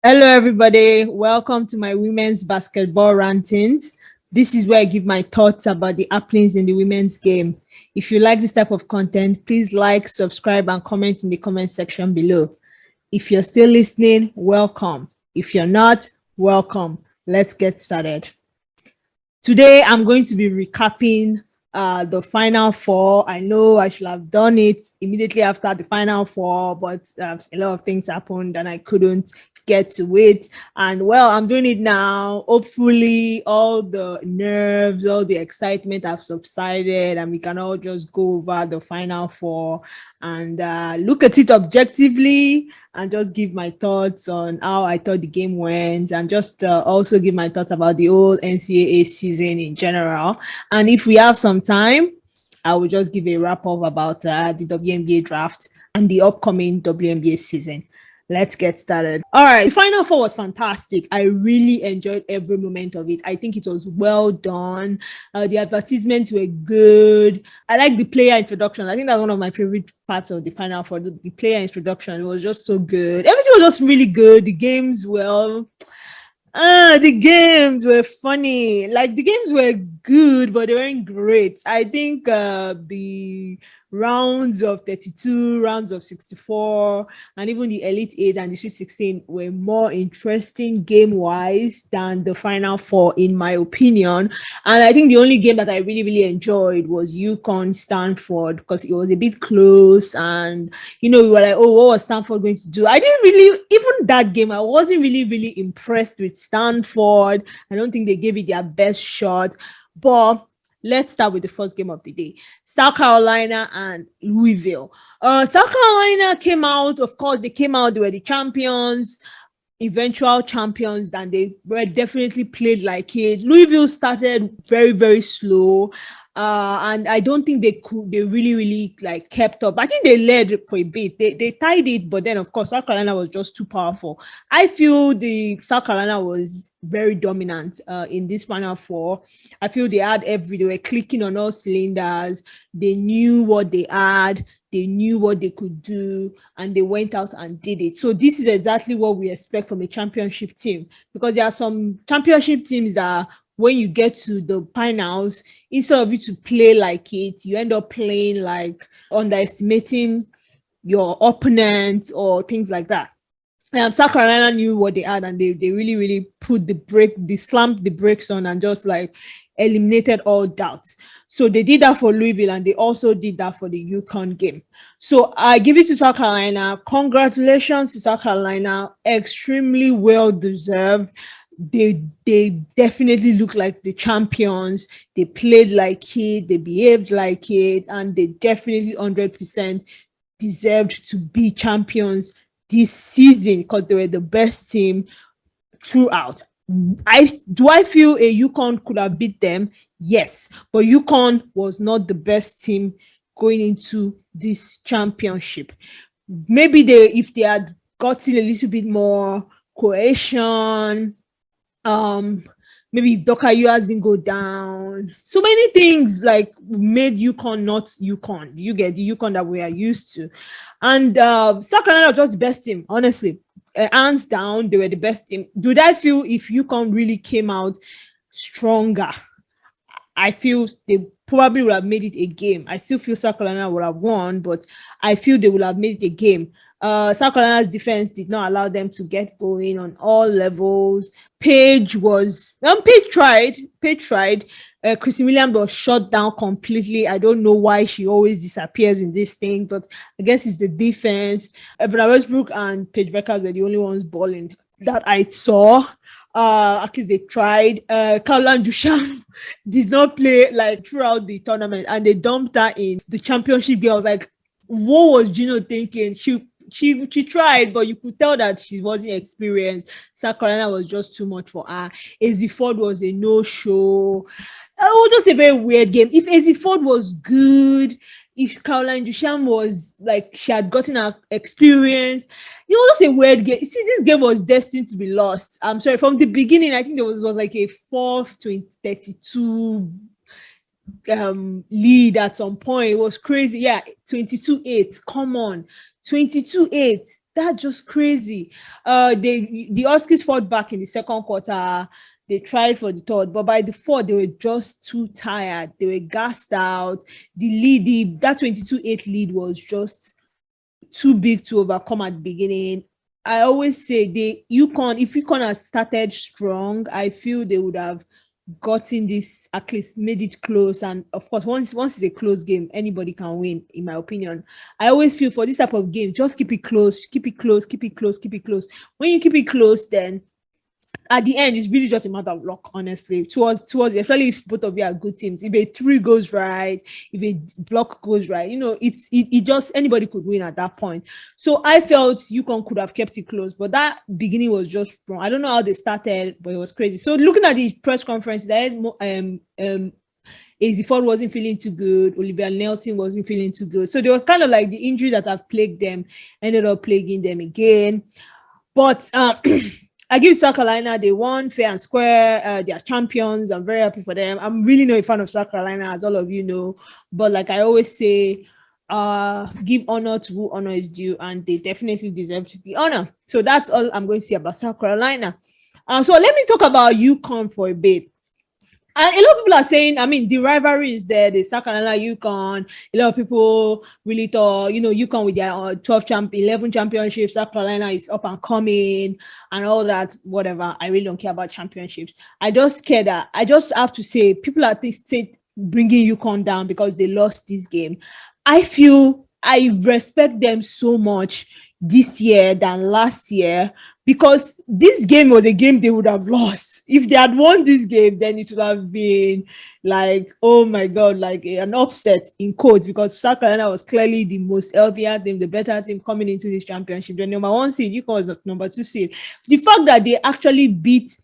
Hello, everybody. Welcome to my women's basketball rantings. This is where I give my thoughts about the happenings in the women's game. If you like this type of content, please like, subscribe, and comment in the comment section below. If you're still listening, welcome. If you're not, welcome. Let's get started. Today, I'm going to be recapping the Final Four. I know I should have done it immediately after the Final Four, but a lot of things happened and I couldn't get to it. And well, I'm doing it now. Hopefully, all the nerves, all the excitement have subsided, and we can all just go over the Final Four and look at it objectively and just give my thoughts on how I thought the game went, and just also give my thoughts about the whole NCAA season in general. And if we have some time, I will just give a wrap up about the WNBA draft and the upcoming WNBA season. Let's get started. All right, the Final Four was fantastic. I really enjoyed every moment of it. I think it was well done. The advertisements were good. I like the player introduction. I think that's one of my favorite parts of the Final Four. The player introduction was just so good. Everything was just really good. The games were funny. Like, the games were good, but they weren't great. I think the rounds of 32, rounds of 64, and even the Elite 8 and the Sweet 16 were more interesting game-wise than the Final Four, in my opinion. And I think the only game that I really, really enjoyed was UConn Stanford, because it was a bit close, and we were like, oh, what was Stanford going to do? I didn't really, even that game, I wasn't really, really impressed with Stanford. I don't think they gave it their best shot. But let's start with the first game of the day. South Carolina and Louisville. South Carolina came out, of course, they were the champions, eventual champions, and they were definitely played like it. Louisville started very, very slow. And I don't think they really like kept up. I think they led for a bit. They tied it, but then of course South Carolina was just too powerful. I feel the South Carolina was very dominant in this Final Four. I feel they were clicking on all cylinders. They knew what they had. They knew what they could do, and they went out and did it. So this is exactly what we expect from a championship team, because there are some championship teams that when you get to the finals, instead of you to play like it, you end up playing like underestimating your opponent or things like that. South Carolina knew what they had, and they really, really they slammed the brakes on and just like eliminated all doubts. So they did that for Louisville, and they also did that for the UConn game. So I give it to South Carolina. Congratulations to South Carolina. Extremely well deserved. They definitely look like the champions. They played like it, they behaved like it, and they definitely 100% deserved to be champions this season, because they were the best team throughout. Do I feel a UConn could have beat them? Yes, but UConn was not the best team going into this championship. Maybe if they had gotten a little bit more cohesion, maybe Doka US didn't go down. So many things like made UConn not UConn. You get the UConn that we are used to. And South Carolina was just the best team, honestly. Hands down, they were the best team. Did I feel if UConn really came out stronger, I feel they probably would have made it a game. I still feel South Carolina would have won, but I feel they would have made it a game. South Carolina's defense did not allow them to get going on all levels. Paige tried. Chrissy Williams was shut down completely. I don't know why she always disappears in this thing, but I guess it's the defense. Evan Westbrook and Paige Becker were the only ones balling that I saw. At least they tried. Caroline Duchamp did not play like throughout the tournament, and they dumped her in the championship game. I was like, what was Gino thinking? She tried, but you could tell that she wasn't experienced. South Carolina was just too much for her. Azzi Ford was a no-show. It was just a very weird game. If Azzi Ford was good, if Caroline Duchamp was like, she had gotten her experience, it was just a weird game. See, this game was destined to be lost. I'm sorry, from the beginning, I think there was like a 4-32 lead at some point. It was crazy. Yeah, 22-8. Come on. 22-8. That's just crazy. The Huskies fought back in the second quarter. They tried for the third, but by the fourth, they were just too tired. They were gassed out. That 22-8 lead was just too big to overcome at the beginning. I always say if UConn had started strong, I feel they would have gotten this, at least made it close. And of course, once it's a close game, anybody can win, in my opinion. I always feel for this type of game, just keep it close, keep it close, keep it close, keep it close. When you keep it close, then at the end, it's really just a matter of luck, honestly. Towards, especially if both of you are good teams. If a three goes right, if a block goes right, it just anybody could win at that point. So I felt UConn could have kept it close, but that beginning was just wrong. I don't know how they started, but it was crazy. So looking at the press conference, that AZ Ford wasn't feeling too good. Olivia Nelson wasn't feeling too good. So they were kind of like the injuries that have plagued them ended up plaguing them again. But I give South Carolina, they won fair and square. They are champions. I'm very happy for them. I'm really not a fan of South Carolina, as all of you know. But like I always say, give honor to who honor is due, and they definitely deserve to be honored. So that's all I'm going to say about South Carolina. So let me talk about UConn for a bit. And a lot of people are saying, I mean, the rivalry is there. The South Carolina UConn. A lot of people really thought, UConn with their 11 championships, South Carolina is up and coming and all that, whatever. I really don't care about championships. I just care that I just have to say people are bringing UConn down because they lost this game. I feel I respect them so much this year than last year, because this game was a game they would have lost. If they had won this game, then it would have been like, oh my God, like an upset in quotes, because South Carolina was clearly the most healthier team, the better team coming into this championship. The number one seed, UConn was number two seed. The fact that they actually beat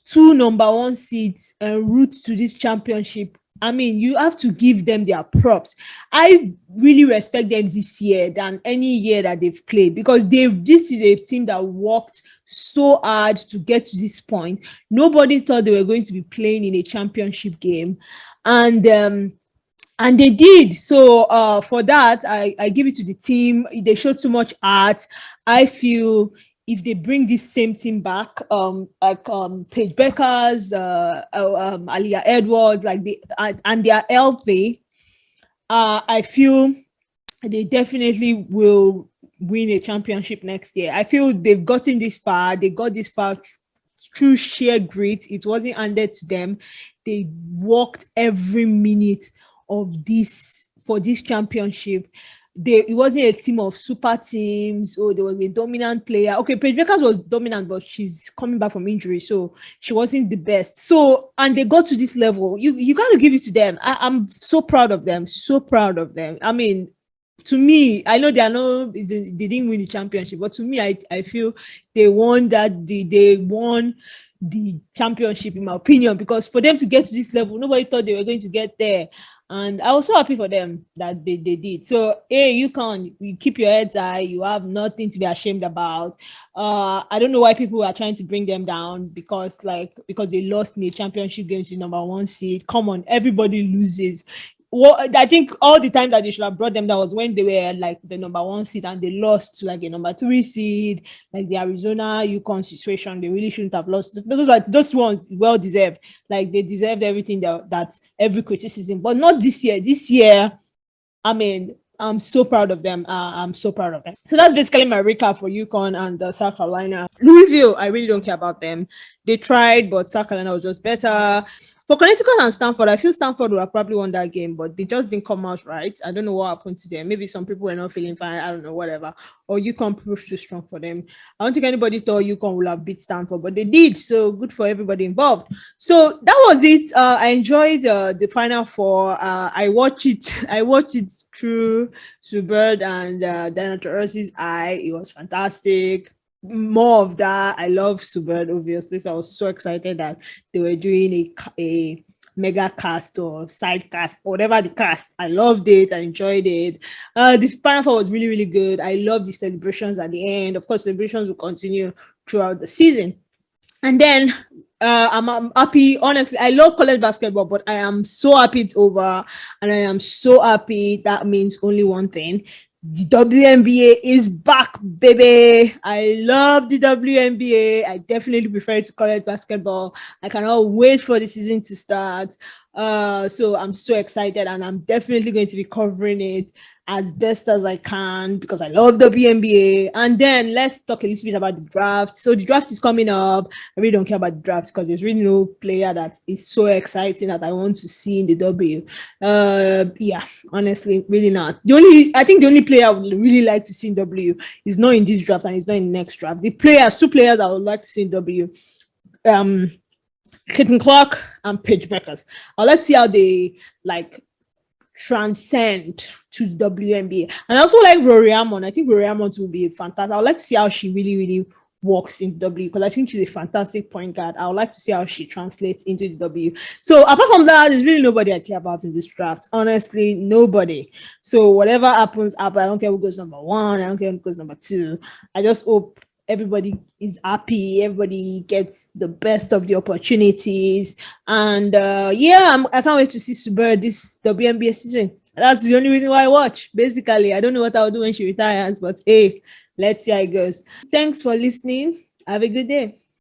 two number one seeds en route to this championship, I mean, you have to give them their props. I really respect them this year than any year that they've played, because this is a team that worked so hard to get to this point. Nobody thought they were going to be playing in a championship game, and they did. So for that, I give it to the team. They showed too much art. I feel if they bring this same team back, like Paige Beckers, Aliyah Edwards, and they are healthy, I feel they definitely will win a championship next year. I feel they've gotten this far. They got this far through sheer grit. It wasn't handed to them. They worked every minute of this for this championship. It wasn't a team of super teams. There was a dominant player. Okay, Paige Beckers was dominant, but she's coming back from injury, so she wasn't the best. So, and they got to this level. You got to give it to them. I'm so proud of them. So proud of them. I mean, to me, I know they didn't win the championship, but to me, I feel they won the championship, in my opinion, because for them to get to this level, nobody thought they were going to get there. And I was so happy for them that they did. So, you keep your heads high. You have nothing to be ashamed about. I don't know why people are trying to bring them down because they lost in the championship game to number one seed. Come on, everybody loses. I think all the time that they should have brought them down was when they were like the number one seed and they lost to like a number three seed, like the Arizona UConn situation. They really shouldn't have lost. Those ones well deserved. Like they deserved everything that every criticism, but not this year. This year, I mean, I'm so proud of them. I'm so proud of them. So that's basically my recap for UConn and South Carolina. Louisville, I really don't care about them. They tried, but South Carolina was just better. For Connecticut and Stanford, I feel Stanford would have probably won that game, but they just didn't come out right. I don't know what happened to them. Maybe some people were not feeling fine. I don't know, whatever. Or UConn proved too strong for them. I don't think anybody thought UConn would have beat Stanford, but they did. So good for everybody involved. So that was it. I enjoyed the Final Four. I watched it through Subird and Diana Taurasi's eye. It was fantastic. More of that. I love Subird, obviously, so I was so excited that they were doing a mega cast or side cast, or whatever the cast. I loved it. I enjoyed it. The Final Four was really, really good. I love the celebrations at the end. Of course, celebrations will continue throughout the season. And then I'm happy. Honestly, I love college basketball, but I am so happy it's over, and I am so happy. That means only one thing. The WNBA is back, baby. I love the WNBA. I definitely prefer it to college basketball. I cannot wait for the season to start. So I'm so excited, and I'm definitely going to be covering it as best as I can because I love WNBA. And then let's talk a little bit about the draft. So the draft is coming up. I really don't care about the draft because there's really no player that is so exciting that I want to see in the W. Yeah, honestly, really not. I think the only player I would really like to see in W is not in this draft and it's not in the next draft. Two players I would like to see in W, Kitten Clark and Paige Beckers. I'd like to see how they like transcend to the WNBA. And I also like Rory Hammond. I think Rory Hammond will be fantastic. I would like to see how she really, really works in W because I think she's a fantastic point guard. I would like to see how she translates into the W. So apart from that, there's really nobody I care about in this draft. Honestly, nobody. So whatever happens, I don't care who goes number 1. I don't care who goes number 2. I just hope everybody is happy, everybody gets the best of the opportunities, and I can't wait to see Suber this WNBA season. That's the only reason why I watch. Basically, I don't know what I'll do when she retires, but hey, let's see how it goes. Thanks for listening. Have a good day.